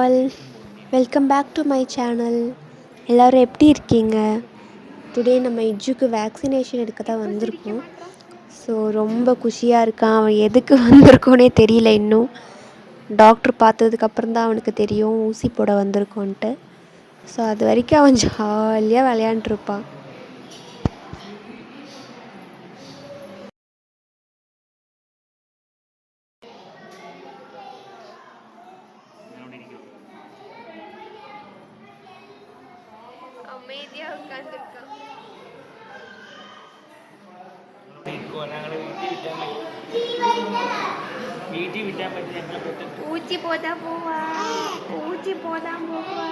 All, welcome back to my channel. எல்லோரும் எப்படி இருக்கீங்க? டுடே நம்ம இஜ்ஜுக்கு வேக்சினேஷன் எடுக்க தான் வந்திருக்கோம். ஸோ ரொம்ப குஷியாக இருக்கான். அவன் எதுக்கு வந்திருக்கோன்னே தெரியல இன்னும். டாக்டர் பார்த்ததுக்கப்புறம் தான் அவனுக்கு தெரியும் ஊசி போட வந்திருக்கோன்ட்டு. ஸோ அது வரைக்கும் அவன் ஜாலியாக விளையாண்டுருப்பான். அமைதியா உட்கார்ந்துருக்கான். ஊச்சி போதா போவா, ஊச்சி போதா போவா.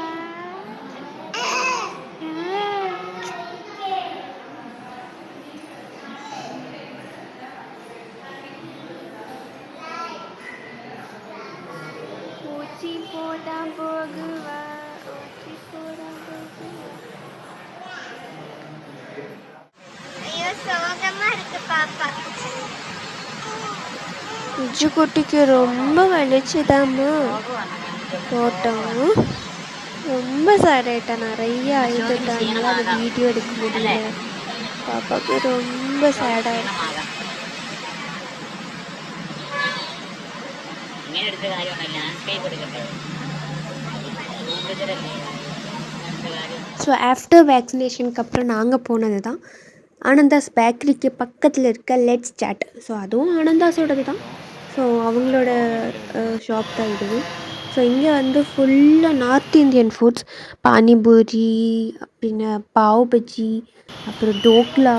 ஊச்சி போதா போகுவா, ஊச்சி போதா போகுவா. ஐயோ சோகமா இருக்கு பாப்பா. இஜ்ஜு குட்டிக்கு ரொம்ப வலிச்சுதாம்மா போட்டோம். ரொம்ப சேட் ஆகிட்டா, நிறைய அழுதுட்டாங்க. அது வீடியோ எடுக்க முடியல. பாப்பாவுக்கு ரொம்ப சேடாக இருக்கு. ஸோ ஆஃப்டர் வேக்சினேஷனுக்கு அப்புறம் நாங்கள் போனது தான் ஆனந்தாஸ் பேக்கரிக்கு பக்கத்தில் இருக்க லெட்ஸ் சாட். ஸோ அதுவும் ஆனந்தாஸோடது தான். ஸோ அவங்களோட ஷாப் தான் இது. ஸோ இங்கே வந்து ஃபுல்லாக நார்த் இந்தியன் ஃபுட்ஸ், பானிபூரி, பின்ன பாவ் பஜ்ஜி, அப்புறம் டோக்லா,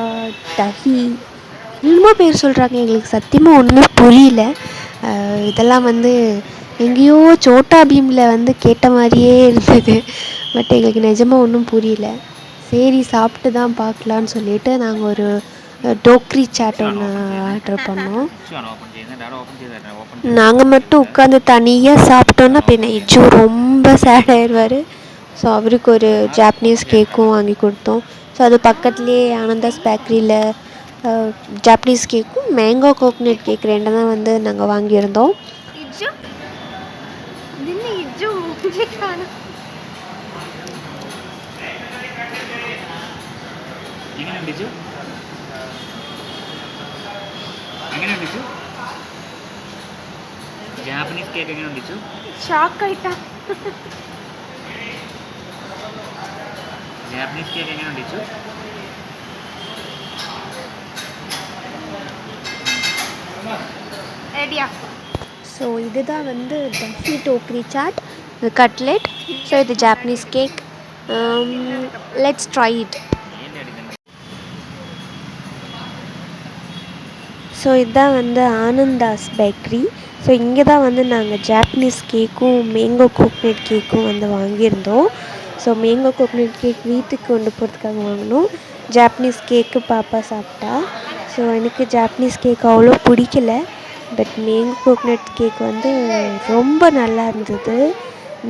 தஹி, என்னமோ பேர் சொல்கிறாங்க. எங்களுக்கு சத்தியமாக ஒன்றுமே புரியல. இதெல்லாம் வந்து எங்கேயோ சோட்டா பீமில் வந்து கேட்ட மாதிரியே இருந்தது. பட் எங்களுக்கு நிஜமாக ஒன்றும் புரியல. சரி சாப்பிட்டு தான் பார்க்கலான்னு சொல்லிட்டு நாங்கள் ஒரு டோக்ரி சாட் ஒன்று ஆர்டர் பண்ணோம். நாங்கள் மட்டும் உட்காந்து தனியாக சாப்பிட்டோன்னா பின்ன இஜ்ஜு ரொம்ப சேட் ஆயிடுவார். ஸோ அவருக்கு ஒரு ஜாப்பனீஸ் கேக்கும் வாங்கி கொடுத்தோம். ஸோ அது பக்கத்துலேயே ஆனந்தாஸ் பேக்கரியில் ஜாப்பனீஸ் கேக்கும் மேங்கோ கோகனட் கேக் ரெண்டு தான் வந்து நாங்கள் வாங்கியிருந்தோம். ജാപ്പനീസ് കേക്ക് എങ്ങനെ ഉണ്ടിച്ചു? ഷോക്കായിട്ടാ. ജാപ്പനീസ് കേക്ക് എങ്ങനെ ഉണ്ടിച്ചു? ரெடியா? ஸோ இதுதான் வந்து தஹி டோக்ரி சாட், கட்லெட். ஸோ இது Japanese cake. Let's try it. So இதுதான் வந்து ஆனந்தாஸ் பேக்கரி. ஸோ இங்கே தான் வந்து நாங்கள் ஜாப்பனீஸ் கேக்கும் மேங்கோ கோக்னட் கேக்கும் வந்து வாங்கியிருந்தோம். ஸோ மேங்கோ கோக்னட் கேக் வீட்டுக்கு கொண்டு போகிறதுக்காக வாங்கினோம். ஜாப்பனீஸ் கேக்கு பாப்பா சாப்பிட்டா. ஸோ எனக்கு ஜாப்பனீஸ் கேக் அவ்வளோ பிடிக்கல. பட் மேங்கோ கோக்னட் கேக் வந்து ரொம்ப நல்லா இருந்தது.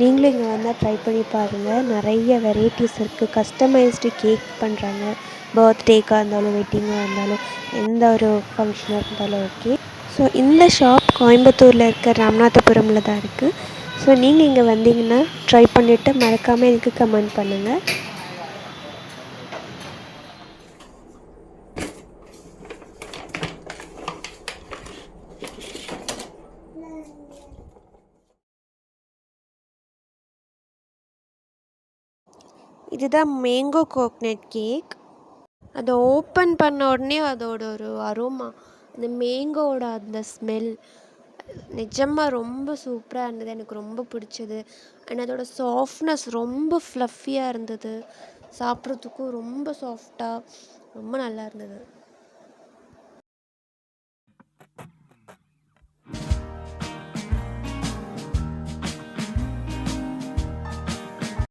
நீங்களும் இங்கே வந்தால் ட்ரை பண்ணி பாருங்கள். நிறைய வெரைட்டிஸ் இருக்குது. கஸ்டமைஸ்டு கேக் பண்ணுறாங்க. பர்த்டேக்காக இருந்தாலும், வெட்டிங்காக இருந்தாலும், எந்த ஒரு ஃபங்க்ஷனாக இருந்தாலும் ஓகே. ஸோ இந்த ஷாப் கோயம்புத்தூரில் இருக்க ராமநாதபுரமில் தான் இருக்குது. ஸோ நீங்கள் இங்கே வந்தீங்கன்னா ட்ரை பண்ணிவிட்டு மறக்காமல் எனக்கு கமெண்ட் பண்ணுங்கள். இதுதான் மேங்கோ கோக்னட் கேக். அதை ஓப்பன் பண்ண உடனே அதோட ஒரு அரோமா, அந்த மேங்கோவோட அந்த ஸ்மெல் நிஜமாக ரொம்ப சூப்பராக இருந்தது. எனக்கு ரொம்ப பிடிச்சது. அண்ட் அதோட சாஃப்ட்னஸ் ரொம்ப ஃப்ளஃபியாக இருந்தது. சாப்பிட்றதுக்கும் ரொம்ப சாஃப்டாக ரொம்ப நல்லா இருந்தது.